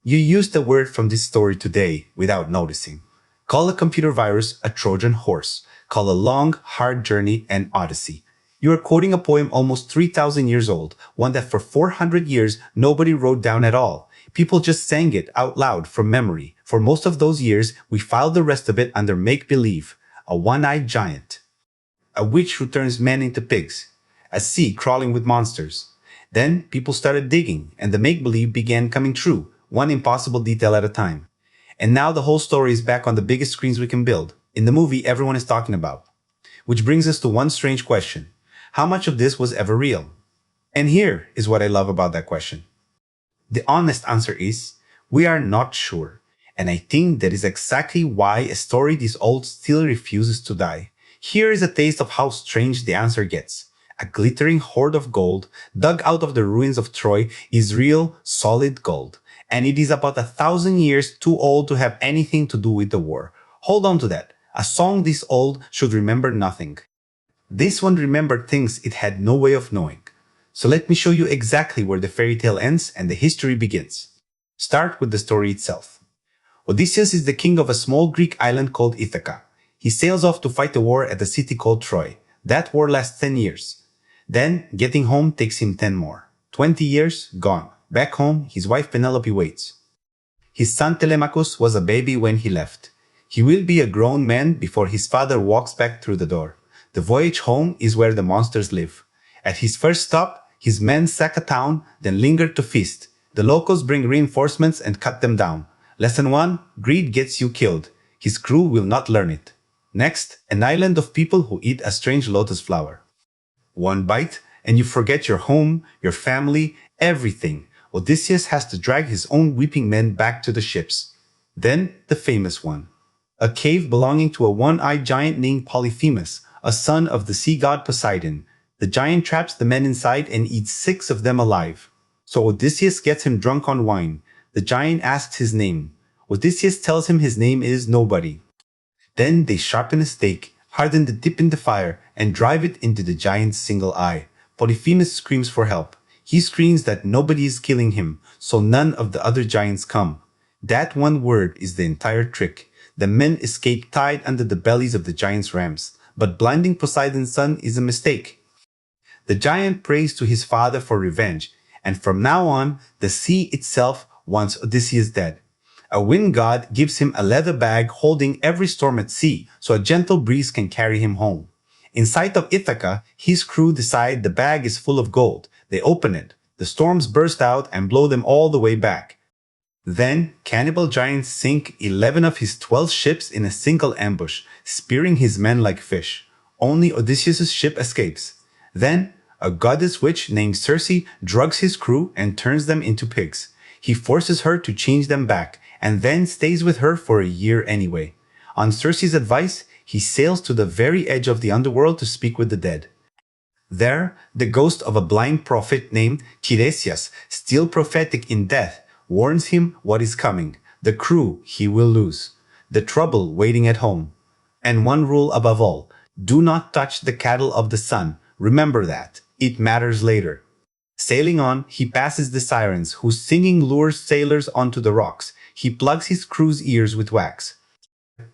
You use the word from this story today without noticing. Call a computer virus a Trojan horse. Call a long, hard journey an Odyssey. You are quoting a poem almost 3,000 years old, one that for 400 years nobody wrote down at all. People just sang it out loud from memory. For most of those years, we filed the rest of it under make-believe. A one-eyed giant. A witch who turns men into pigs. A sea crawling with monsters. Then people started digging, and the make-believe began coming true, one impossible detail at a time. And now the whole story is back on the biggest screens we can build, in the movie everyone is talking about. Which brings us to one strange question. How much of this was ever real? And here is what I love about that question. The honest answer is, we are not sure. And I think that is exactly why a story this old still refuses to die. Here is a taste of how strange the answer gets. A glittering hoard of gold, dug out of the ruins of Troy, is real, solid gold. And it is about 1,000 years too old to have anything to do with the war. Hold on to that. A song this old should remember nothing. This one remembered things it had no way of knowing. So let me show you exactly where the fairy tale ends and the history begins. Start with the story itself. Odysseus is the king of a small Greek island called Ithaca. He sails off to fight a war at a city called Troy. That war lasts 10 years. Then, getting home takes him 10 more. 20 years, gone. Back home, his wife Penelope waits. His son Telemachus was a baby when he left. He will be a grown man before his father walks back through the door. The voyage home is where the monsters live. At his first stop, his men sack a town, then linger to feast. The locals bring reinforcements and cut them down. Lesson 1, greed gets you killed. His crew will not learn it. Next, an island of people who eat a strange lotus flower. One bite, and you forget your home, your family, everything. Odysseus has to drag his own weeping men back to the ships. Then, the famous one. A cave belonging to a one-eyed giant named Polyphemus, a son of the sea god Poseidon. The giant traps the men inside and eats 6 of them alive. So Odysseus gets him drunk on wine. The giant asks his name. Odysseus tells him his name is Nobody. Then they sharpen a stake, harden the tip in the fire, and drive it into the giant's single eye. Polyphemus screams for help. He screams that nobody is killing him, so none of the other giants come. That one word is the entire trick. The men escape tied under the bellies of the giant's rams, but blinding Poseidon's son is a mistake. The giant prays to his father for revenge, and from now on, the sea itself wants Odysseus dead. A wind god gives him a leather bag holding every storm at sea, so a gentle breeze can carry him home. In sight of Ithaca, his crew decide the bag is full of gold. They open it. The storms burst out and blow them all the way back. Then, cannibal giants sink 11 of his 12 ships in a single ambush, spearing his men like fish. Only Odysseus' ship escapes. Then, a goddess witch named Circe drugs his crew and turns them into pigs. He forces her to change them back, and then stays with her for a year anyway. On Circe's advice, he sails to the very edge of the underworld to speak with the dead. There, the ghost of a blind prophet named Tiresias, still prophetic in death, warns him what is coming. The crew he will lose. The trouble waiting at home. And one rule above all, do not touch the cattle of the sun. Remember that. It matters later. Sailing on, he passes the Sirens, whose singing lures sailors onto the rocks. He plugs his crew's ears with wax.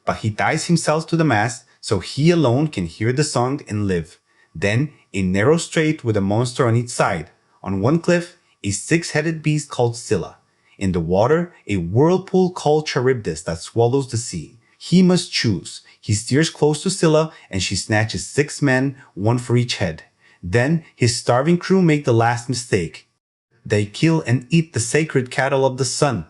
But he ties himself to the mast, so he alone can hear the song and live. Then, a narrow strait with a monster on each side. On one cliff, a 6-headed beast called Scylla. In the water, a whirlpool called Charybdis that swallows the sea. He must choose. He steers close to Scylla, and she snatches 6 men, 1 for each head. Then, his starving crew make the last mistake. They kill and eat the sacred cattle of the sun.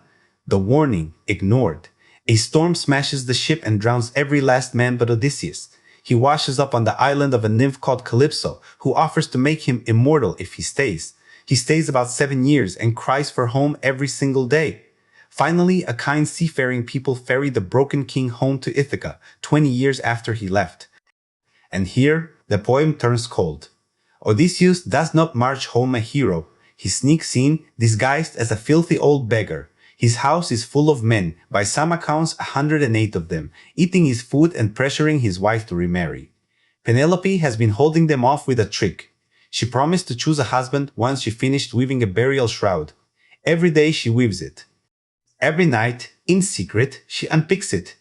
The warning ignored. A storm smashes the ship and drowns every last man but Odysseus. He washes up on the island of a nymph called Calypso, who offers to make him immortal if he stays. He stays about 7 years and cries for home every single day. Finally, a kind seafaring people ferry the broken king home to Ithaca 20 years after he left. And here, the poem turns cold. Odysseus does not march home a hero. He sneaks in, disguised as a filthy old beggar. His house is full of men, by some accounts 108 of them, eating his food and pressuring his wife to remarry. Penelope has been holding them off with a trick. She promised to choose a husband once she finished weaving a burial shroud. Every day she weaves it. Every night, in secret, she unpicks it.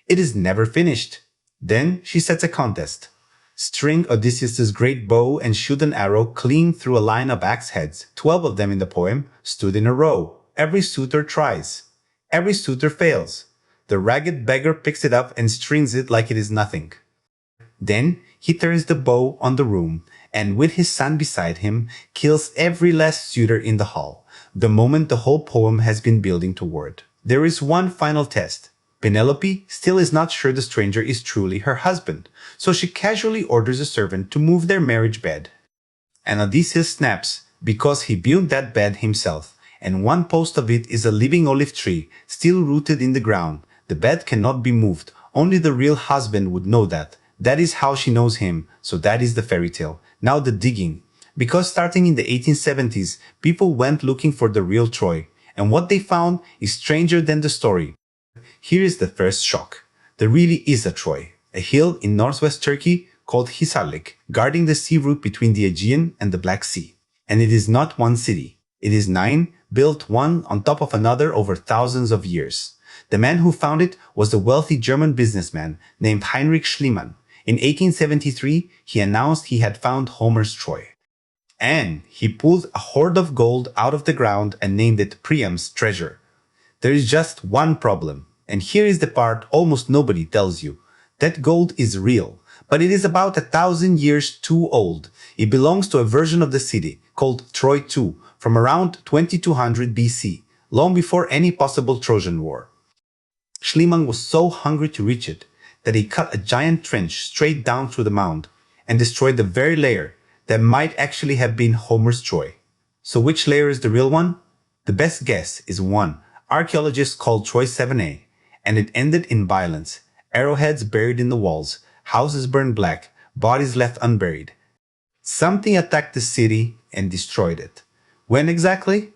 It is never finished. Then she sets a contest. String Odysseus's great bow and shoot an arrow clean through a line of axe heads. 12 of them in the poem stood in a row. Every suitor tries. Every suitor fails. The ragged beggar picks it up and strings it like it is nothing. Then he turns the bow on the room and with his son beside him kills every last suitor in the hall, the moment the whole poem has been building toward. There is one final test. Penelope still is not sure the stranger is truly her husband, so she casually orders a servant to move their marriage bed. And Odysseus snaps, because he built that bed himself, and one post of it is a living olive tree, still rooted in the ground. The bed cannot be moved, only the real husband would know that. That is how she knows him, so that is the fairy tale. Now the digging. Because starting in the 1870s, people went looking for the real Troy, and what they found is stranger than the story. Here is the first shock. There really is a Troy, a hill in northwest Turkey called Hisarlik, guarding the sea route between the Aegean and the Black Sea. And it is not one city. It is 9, built one on top of another over thousands of years. The man who found it was a wealthy German businessman named Heinrich Schliemann. In 1873, he announced he had found Homer's Troy. And he pulled a hoard of gold out of the ground and named it Priam's treasure. There is just one problem, and here is the part almost nobody tells you. That gold is real, but it is about 1,000 years too old. It belongs to a version of the city called Troy II from around 2200 BC, long before any possible Trojan War. Schliemann was so hungry to reach it that he cut a giant trench straight down through the mound and destroyed the very layer that might actually have been Homer's Troy. So which layer is the real one? The best guess is one archaeologists called Troy 7A, and it ended in violence. Arrowheads buried in the walls, houses burned black, bodies left unburied. Something attacked the city and destroyed it. When exactly?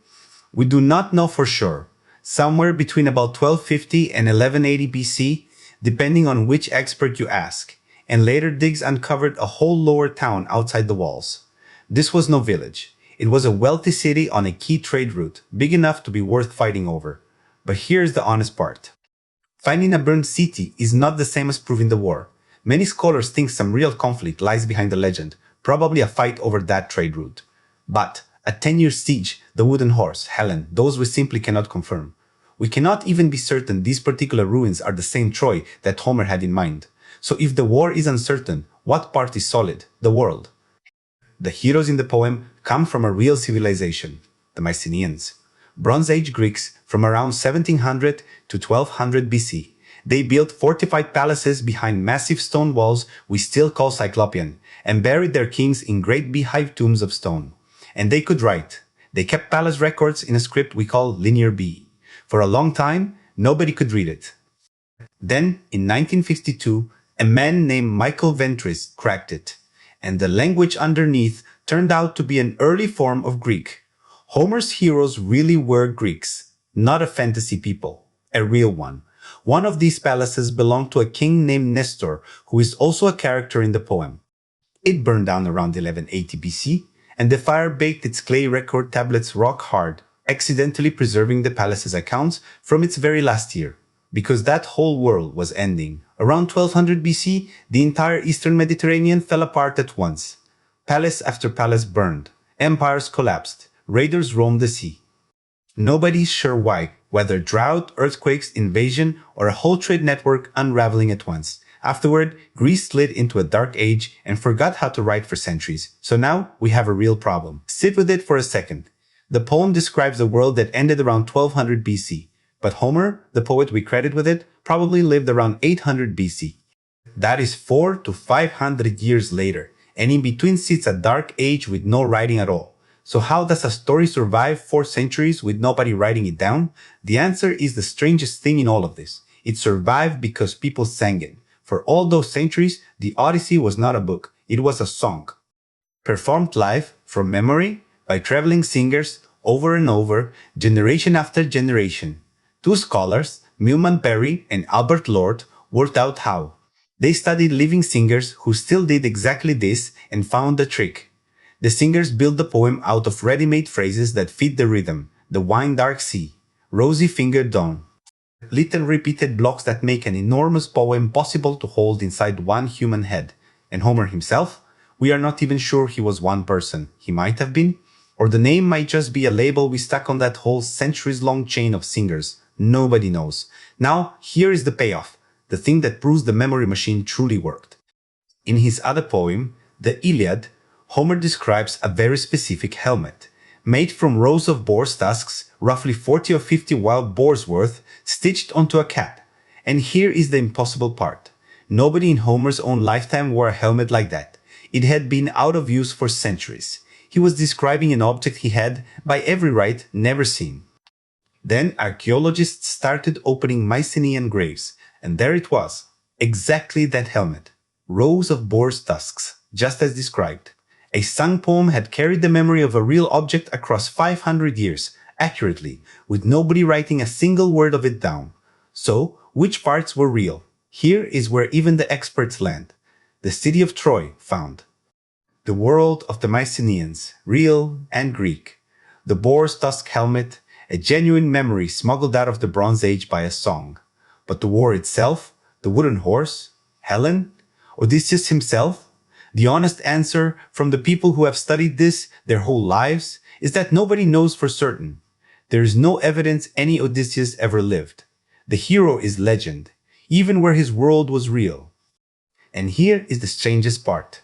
We do not know for sure. Somewhere between about 1250 and 1180 BC, depending on which expert you ask, and later digs uncovered a whole lower town outside the walls. This was no village. It was a wealthy city on a key trade route, big enough to be worth fighting over. But here's the honest part. Finding a burned city is not the same as proving the war. Many scholars think some real conflict lies behind the legend, probably a fight over that trade route. But a 10-year siege, the wooden horse, Helen, those we simply cannot confirm. We cannot even be certain these particular ruins are the same Troy that Homer had in mind. So if the war is uncertain, what part is solid? The world. The heroes in the poem come from a real civilization, the Mycenaeans. Bronze Age Greeks from around 1700 to 1200 BC. They built fortified palaces behind massive stone walls we still call Cyclopean, and buried their kings in great beehive tombs of stone. And they could write. They kept palace records in a script we call Linear B. For a long time, nobody could read it. Then, in 1952, a man named Michael Ventris cracked it, and the language underneath turned out to be an early form of Greek. Homer's heroes really were Greeks, not a fantasy people, a real one. One of these palaces belonged to a king named Nestor, who is also a character in the poem. It burned down around 1180 BC, and the fire baked its clay record tablets rock hard, accidentally preserving the palace's accounts from its very last year. Because that whole world was ending. Around 1200 BC, the entire eastern Mediterranean fell apart at once. Palace after palace burned. Empires collapsed. Raiders roamed the sea. Nobody is sure why, whether drought, earthquakes, invasion, or a whole trade network unraveling at once. Afterward, Greece slid into a dark age and forgot how to write for centuries. So now we have a real problem. Sit with it for a second. The poem describes a world that ended around 1200 BC. But Homer, the poet we credit with it, probably lived around 800 BC. That is 400 to 500 years later, and in between sits a dark age with no writing at all. So how does a story survive 4 centuries with nobody writing it down? The answer is the strangest thing in all of this. It survived because people sang it. For all those centuries, the Odyssey was not a book, it was a song. Performed live, from memory, by traveling singers, over and over, generation after generation. 2 scholars, Milman Perry and Albert Lord, worked out how. They studied living singers who still did exactly this and found the trick. The singers built the poem out of ready-made phrases that fit the rhythm, the wine dark sea. rosy-fingered dawn. Little repeated blocks that make an enormous poem possible to hold inside one human head. And Homer himself? We are not even sure he was one person. He might have been. Or the name might just be a label we stuck on that whole centuries-long chain of singers. Nobody knows. Now, here is the payoff. The thing that proves the memory machine truly worked. In his other poem, the Iliad, Homer describes a very specific helmet, made from rows of boar's tusks, roughly 40 or 50 wild boars worth, stitched onto a cap. And here is the impossible part. Nobody in Homer's own lifetime wore a helmet like that. It had been out of use for centuries. He was describing an object he had, by every right, never seen. Then archaeologists started opening Mycenaean graves, and there it was, exactly that helmet. Rows of boar's tusks, just as described. A sung poem had carried the memory of a real object across 500 years, accurately, with nobody writing a single word of it down. So, which parts were real? Here is where even the experts land. The city of Troy, found. The world of the Mycenaeans, real and Greek. The boar's tusk helmet, a genuine memory smuggled out of the Bronze Age by a song. But the war itself, the wooden horse, Helen, Odysseus himself? The honest answer from the people who have studied this their whole lives is that nobody knows for certain. There is no evidence any Odysseus ever lived. The hero is legend, even where his world was real. And here is the strangest part.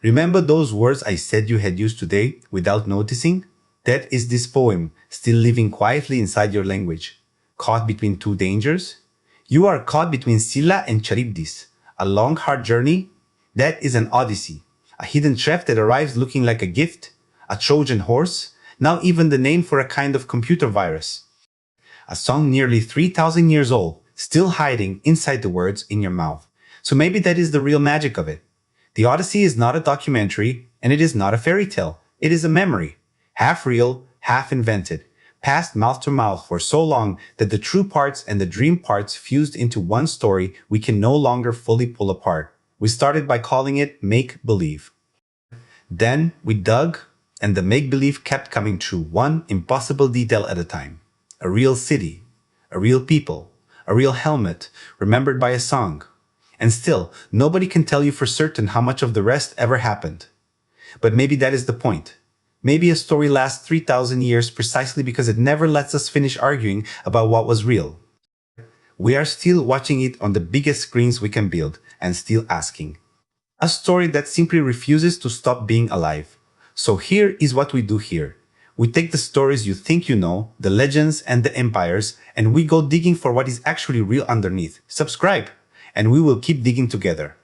Remember those words I said you had used today without noticing? That is this poem, still living quietly inside your language. Caught between two dangers? You are caught between Scylla and Charybdis. A long, hard journey? That is an Odyssey. A hidden chef that arrives looking like a gift? A Trojan horse? Now even the name for a kind of computer virus. A song nearly 3,000 years old, still hiding inside the words in your mouth. So maybe that is the real magic of it. The Odyssey is not a documentary, and it is not a fairy tale. It is a memory. Half real, half invented. Passed mouth to mouth for so long that the true parts and the dream parts fused into one story we can no longer fully pull apart. We started by calling it make-believe. Then we dug, and the make-believe kept coming true, one impossible detail at a time. A real city, a real people, a real helmet, remembered by a song. And still, nobody can tell you for certain how much of the rest ever happened. But maybe that is the point. Maybe a story lasts 3,000 years precisely because it never lets us finish arguing about what was real. We are still watching it on the biggest screens we can build and still asking. A story that simply refuses to stop being alive. So here is what we do here. We take the stories you think you know, the legends and the empires, and we go digging for what is actually real underneath. Subscribe, and we will keep digging together.